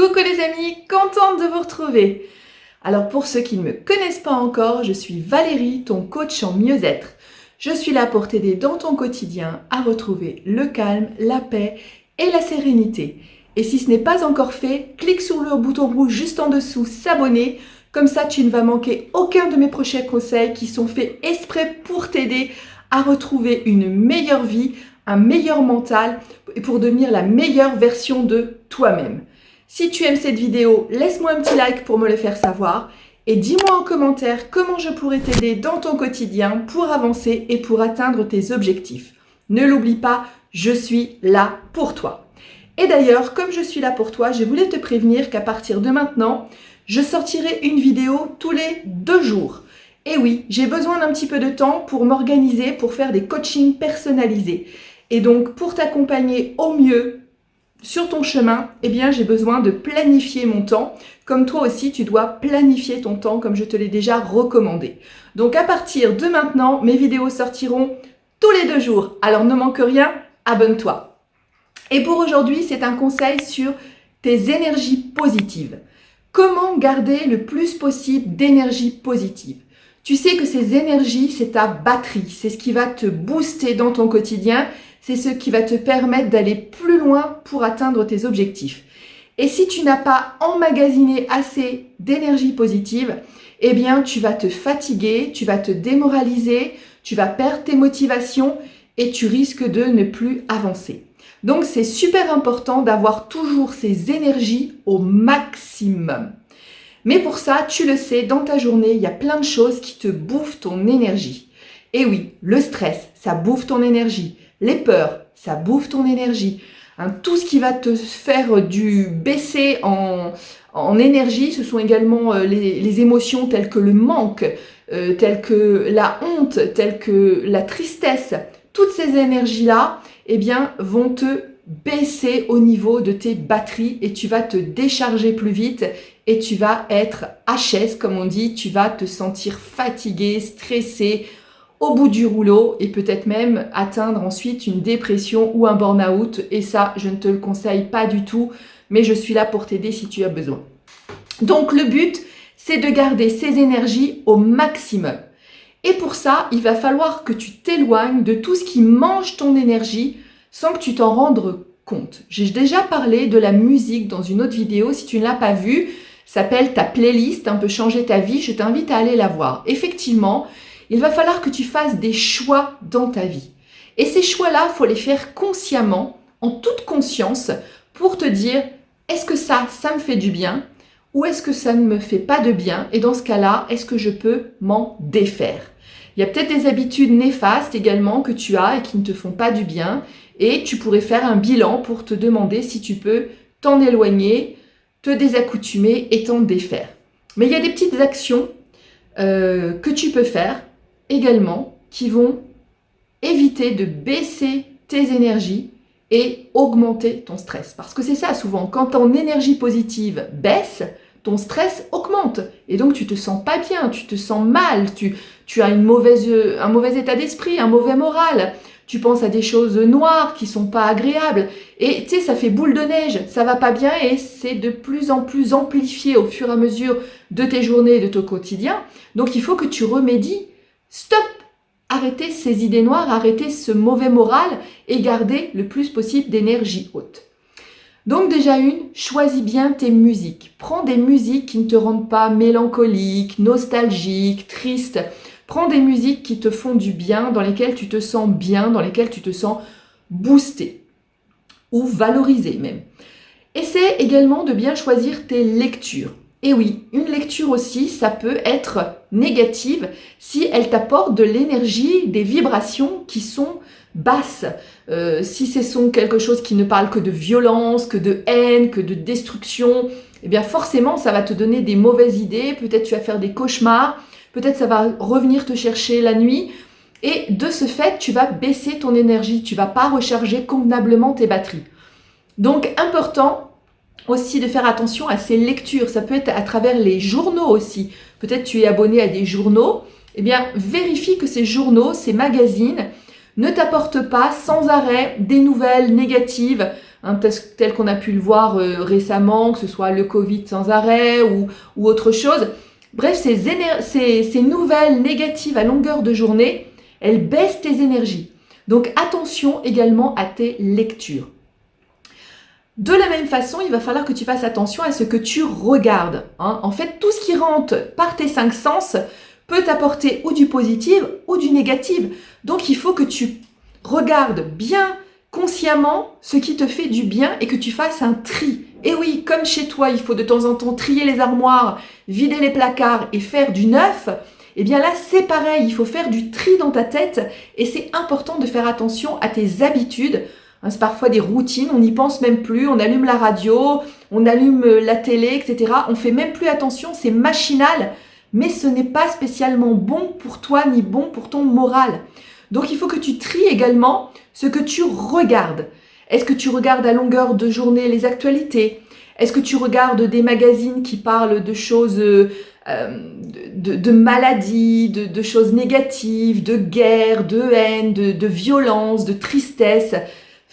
Coucou les amis, contente de vous retrouver. Alors pour ceux qui ne me connaissent pas encore, je suis Valérie, ton coach en mieux-être. Je suis là pour t'aider dans ton quotidien à retrouver le calme, la paix et la sérénité. Et si ce n'est pas encore fait, clique sur le bouton rouge juste en dessous, s'abonner. Comme ça, tu ne vas manquer aucun de mes prochains conseils qui sont faits exprès pour t'aider à retrouver une meilleure vie, un meilleur mental et pour devenir la meilleure version de toi-même. Si tu aimes cette vidéo, laisse-moi un petit like pour me le faire savoir et dis-moi en commentaire comment je pourrais t'aider dans ton quotidien pour avancer et pour atteindre tes objectifs. Ne l'oublie pas, je suis là pour toi. Et d'ailleurs, comme je suis là pour toi, je voulais te prévenir qu'à partir de maintenant, je sortirai une vidéo tous les 2 jours. Et oui, j'ai besoin d'un petit peu de temps pour m'organiser, pour faire des coachings personnalisés. Et donc, pour t'accompagner au mieux sur ton chemin, eh bien, j'ai besoin de planifier mon temps. Comme toi aussi, tu dois planifier ton temps comme je te l'ai déjà recommandé. Donc, à partir de maintenant, mes vidéos sortiront tous les 2 jours. Alors, ne manque rien, abonne-toi. Et pour aujourd'hui, c'est un conseil sur tes énergies positives. Comment garder le plus possible d'énergie positive? Tu sais que ces énergies, c'est ta batterie. C'est ce qui va te booster dans ton quotidien. C'est ce qui va te permettre d'aller plus loin pour atteindre tes objectifs. Et si tu n'as pas emmagasiné assez d'énergie positive, eh bien, tu vas te fatiguer, tu vas te démoraliser, tu vas perdre tes motivations et tu risques de ne plus avancer. Donc, c'est super important d'avoir toujours ces énergies au maximum. Mais pour ça, tu le sais, dans ta journée, il y a plein de choses qui te bouffent ton énergie. Et oui, le stress, ça bouffe ton énergie. Les peurs, ça bouffe ton énergie. Tout ce qui va te faire baisser en énergie, ce sont également les émotions telles que le manque, telles que la honte, telles que la tristesse. Toutes ces énergies-là, eh bien, vont te baisser au niveau de tes batteries et tu vas te décharger plus vite et tu vas être HS, comme on dit, tu vas te sentir fatigué, stressé, au bout du rouleau et peut-être même atteindre ensuite une dépression ou un burn-out. Et ça, je ne te le conseille pas du tout, mais je suis là pour t'aider si tu as besoin. Donc le but, c'est de garder ces énergies au maximum. Et pour ça, il va falloir que tu t'éloignes de tout ce qui mange ton énergie sans que tu t'en rendes compte. J'ai déjà parlé de la musique dans une autre vidéo. Si tu ne l'as pas vue, ça s'appelle ta playlist, un peu changer ta vie. Je t'invite à aller la voir. Effectivement, il va falloir que tu fasses des choix dans ta vie. Et ces choix-là, il faut les faire consciemment, en toute conscience, pour te dire, est-ce que ça me fait du bien ou est-ce que ça ne me fait pas de bien? Et dans ce cas-là, est-ce que je peux m'en défaire? Il y a peut-être des habitudes néfastes également que tu as et qui ne te font pas du bien. Et tu pourrais faire un bilan pour te demander si tu peux t'en éloigner, te désaccoutumer et t'en défaire. Mais il y a des petites actions que tu peux faire également qui vont éviter de baisser tes énergies et augmenter ton stress. Parce que c'est ça souvent, quand ton énergie positive baisse, ton stress augmente et donc tu te sens pas bien, tu te sens mal, tu as un mauvais état d'esprit, un mauvais moral, tu penses à des choses noires qui sont pas agréables et tu sais, ça fait boule de neige, ça va pas bien et c'est de plus en plus amplifié au fur et à mesure de tes journées et de ton quotidien. Donc il faut que tu remédies. Stop! Arrêtez ces idées noires, arrêtez ce mauvais moral et gardez le plus possible d'énergie haute. Donc déjà choisis bien tes musiques. Prends des musiques qui ne te rendent pas mélancolique, nostalgique, triste. Prends des musiques qui te font du bien, dans lesquelles tu te sens bien, dans lesquelles tu te sens boosté ou valorisé même. Essaie également de bien choisir tes lectures. Et oui, une lecture aussi, ça peut être négative si elle t'apporte de l'énergie, des vibrations qui sont basses. Si ce sont quelque chose qui ne parle que de violence, que de haine, que de destruction, eh bien forcément, ça va te donner des mauvaises idées. Peut-être tu vas faire des cauchemars, peut-être ça va revenir te chercher la nuit. Et de ce fait, tu vas baisser ton énergie, tu ne vas pas recharger convenablement tes batteries. Donc, important aussi de faire attention à ces lectures. Ça peut être à travers les journaux aussi. Peut-être tu es abonné à des journaux. Eh bien, vérifie que ces journaux, ces magazines ne t'apportent pas sans arrêt des nouvelles négatives, hein, tel qu'on a pu le voir récemment, que ce soit le Covid sans arrêt ou autre chose. Bref, ces nouvelles négatives à longueur de journée, elles baissent tes énergies. Donc attention également à tes lectures. De la même façon, il va falloir que tu fasses attention à ce que tu regardes, hein. En fait, tout ce qui rentre par tes 5 sens peut t'apporter ou du positif ou du négatif. Donc il faut que tu regardes bien consciemment ce qui te fait du bien et que tu fasses un tri. Et oui, comme chez toi, il faut de temps en temps trier les armoires, vider les placards et faire du neuf, eh bien là, c'est pareil, il faut faire du tri dans ta tête et c'est important de faire attention à tes habitudes. C'est parfois des routines, on n'y pense même plus, on allume la radio, on allume la télé, etc. On fait même plus attention, c'est machinal, mais ce n'est pas spécialement bon pour toi ni bon pour ton moral. Donc il faut que tu tries également ce que tu regardes. Est-ce que tu regardes à longueur de journée les actualités? Est-ce que tu regardes des magazines qui parlent de choses, de maladies, de choses négatives, de guerre, de haine, de violence, de tristesse?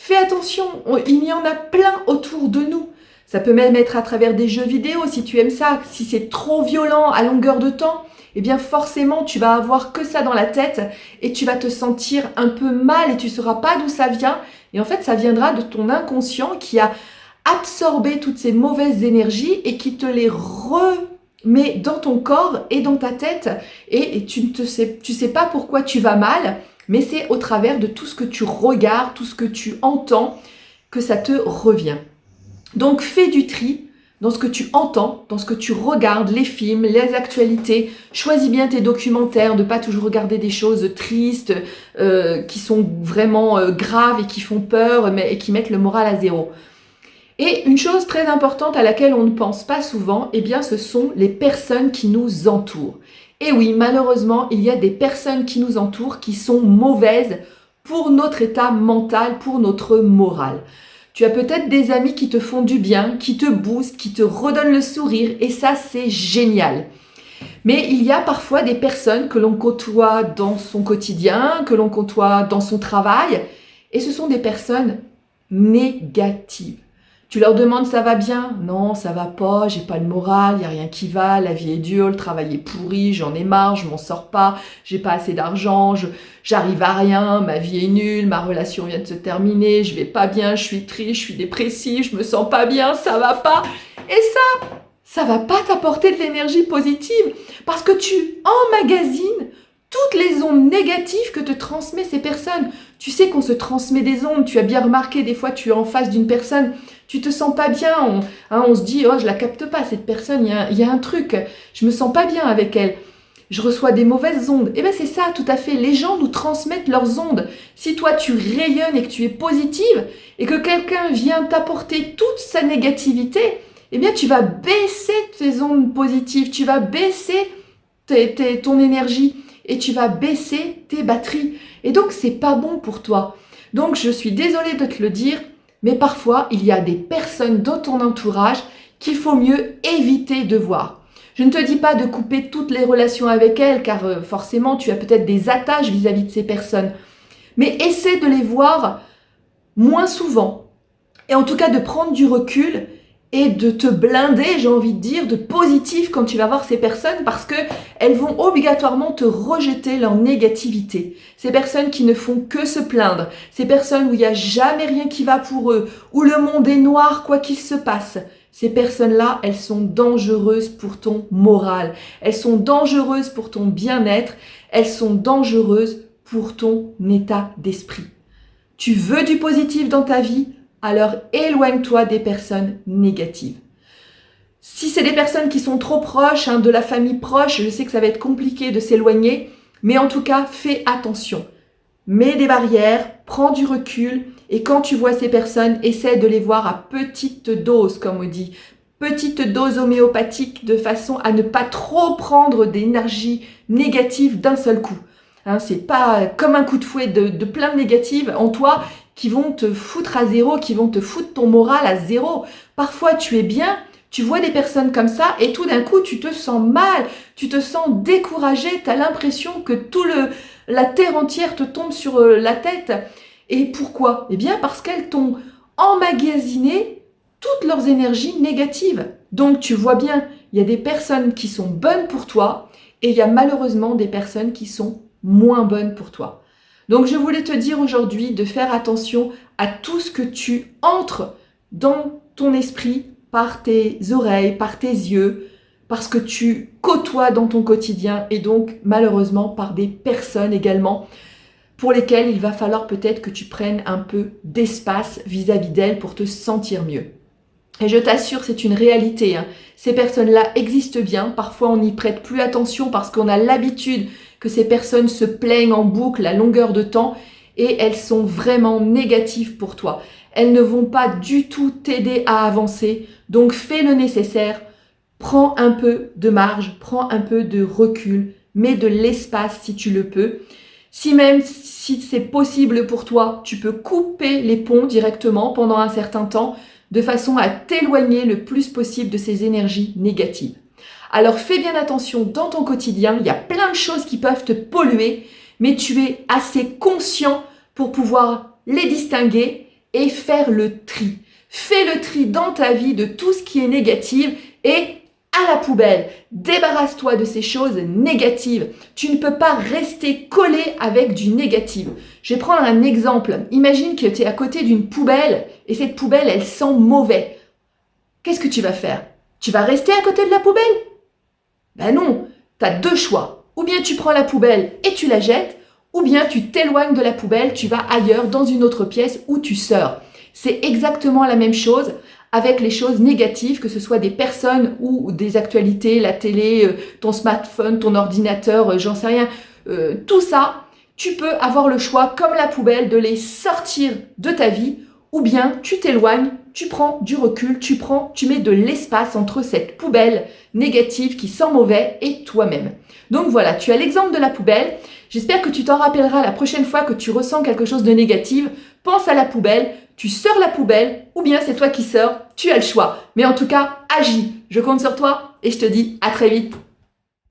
Fais attention, il y en a plein autour de nous. Ça peut même être à travers des jeux vidéo si tu aimes ça. Si c'est trop violent à longueur de temps, eh bien forcément tu vas avoir que ça dans la tête et tu vas te sentir un peu mal et tu ne sauras pas d'où ça vient. Et en fait, ça viendra de ton inconscient qui a absorbé toutes ces mauvaises énergies et qui te les remet dans ton corps et dans ta tête. Et tu sais pas pourquoi tu vas mal, mais c'est au travers de tout ce que tu regardes, tout ce que tu entends, que ça te revient. Donc fais du tri dans ce que tu entends, dans ce que tu regardes, les films, les actualités. Choisis bien tes documentaires, de pas toujours regarder des choses tristes, qui sont vraiment graves et qui font peur et qui mettent le moral à zéro. Et une chose très importante à laquelle on ne pense pas souvent, eh bien ce sont les personnes qui nous entourent. Et oui, malheureusement, il y a des personnes qui nous entourent qui sont mauvaises pour notre état mental, pour notre morale. Tu as peut-être des amis qui te font du bien, qui te boostent, qui te redonnent le sourire et ça, c'est génial. Mais il y a parfois des personnes que l'on côtoie dans son quotidien, que l'on côtoie dans son travail et ce sont des personnes négatives. Tu leur demandes ça va bien? Non, ça va pas, j'ai pas le moral, il y a rien qui va, la vie est dure, le travail est pourri, j'en ai marre, je m'en sors pas, j'ai pas assez d'argent, j'arrive à rien, ma vie est nulle, ma relation vient de se terminer, je vais pas bien, je suis triste, je suis dépressif, je me sens pas bien, ça va pas. Et ça va pas t'apporter de l'énergie positive parce que tu emmagasines toutes les ondes négatives que te transmet ces personnes. Tu sais qu'on se transmet des ondes, tu as bien remarqué, des fois tu es en face d'une personne, tu te sens pas bien, on se dit, oh je la capte pas cette personne, il y a un truc, je me sens pas bien avec elle, je reçois des mauvaises ondes. Et bien c'est ça tout à fait, les gens nous transmettent leurs ondes. Si toi tu rayonnes et que tu es positive et que quelqu'un vient t'apporter toute sa négativité, eh bien tu vas baisser tes ondes positives, tu vas baisser ton énergie et tu vas baisser tes batteries. Et donc c'est pas bon pour toi. Donc je suis désolée de te le dire, mais parfois, il y a des personnes dans ton entourage qu'il faut mieux éviter de voir. Je ne te dis pas de couper toutes les relations avec elles, car forcément, tu as peut-être des attaches vis-à-vis de ces personnes. Mais essaie de les voir moins souvent. Et en tout cas, de prendre du recul et de te blinder, j'ai envie de dire, de positif quand tu vas voir ces personnes parce qu'elles vont obligatoirement te rejeter leur négativité. Ces personnes qui ne font que se plaindre, ces personnes où il n'y a jamais rien qui va pour eux, où le monde est noir quoi qu'il se passe. Ces personnes-là, elles sont dangereuses pour ton moral, elles sont dangereuses pour ton bien-être, elles sont dangereuses pour ton état d'esprit. Tu veux du positif dans ta vie? Alors éloigne-toi des personnes négatives. Si c'est des personnes qui sont trop proches, de la famille proche, je sais que ça va être compliqué de s'éloigner, mais en tout cas, fais attention. Mets des barrières, prends du recul et quand tu vois ces personnes, essaie de les voir à petite dose, comme on dit. Petite dose homéopathique de façon à ne pas trop prendre d'énergie négative d'un seul coup. C'est pas comme un coup de fouet de plein de négatives en toi qui vont te foutre à zéro, qui vont te foutre ton moral à zéro. Parfois, tu es bien, tu vois des personnes comme ça et tout d'un coup, tu te sens mal, tu te sens découragé, tu as l'impression que la terre entière te tombe sur la tête. Et pourquoi? Eh bien, parce qu'elles t'ont emmagasiner toutes leurs énergies négatives. Donc tu vois bien, il y a des personnes qui sont bonnes pour toi et il y a malheureusement des personnes qui sont moins bonnes pour toi. Donc je voulais te dire aujourd'hui de faire attention à tout ce que tu entres dans ton esprit par tes oreilles, par tes yeux, parce que tu côtoies dans ton quotidien et donc malheureusement par des personnes également pour lesquelles il va falloir peut-être que tu prennes un peu d'espace vis-à-vis d'elles pour te sentir mieux. Et je t'assure, c'est une réalité, hein. Ces personnes-là existent bien, parfois on n'y prête plus attention parce qu'on a l'habitude que ces personnes se plaignent en boucle à longueur de temps et elles sont vraiment négatives pour toi. Elles ne vont pas du tout t'aider à avancer, donc fais le nécessaire, prends un peu de marge, prends un peu de recul, mets de l'espace si tu le peux. Si c'est possible pour toi, tu peux couper les ponts directement pendant un certain temps de façon à t'éloigner le plus possible de ces énergies négatives. Alors fais bien attention dans ton quotidien, il y a plein de choses qui peuvent te polluer, mais tu es assez conscient pour pouvoir les distinguer et faire le tri. Fais le tri dans ta vie de tout ce qui est négatif et à la poubelle. Débarrasse-toi de ces choses négatives. Tu ne peux pas rester collé avec du négatif. Je vais prendre un exemple. Imagine que tu es à côté d'une poubelle et cette poubelle, elle sent mauvais. Qu'est-ce que tu vas faire? Tu vas rester à côté de la poubelle? Ben non, tu as deux choix. Ou bien tu prends la poubelle et tu la jettes, ou bien tu t'éloignes de la poubelle, tu vas ailleurs dans une autre pièce où tu sors. C'est exactement la même chose avec les choses négatives, que ce soit des personnes ou des actualités, la télé, ton smartphone, ton ordinateur, j'en sais rien. Tout ça, tu peux avoir le choix, comme la poubelle, de les sortir de ta vie, ou bien tu t'éloignes, tu prends du recul, tu mets de l'espace entre cette poubelle négative qui sent mauvais et toi-même. Donc voilà, tu as l'exemple de la poubelle. J'espère que tu t'en rappelleras la prochaine fois que tu ressens quelque chose de négatif. Pense à la poubelle, tu sors la poubelle ou bien c'est toi qui sors, tu as le choix. Mais en tout cas, agis. Je compte sur toi et je te dis à très vite.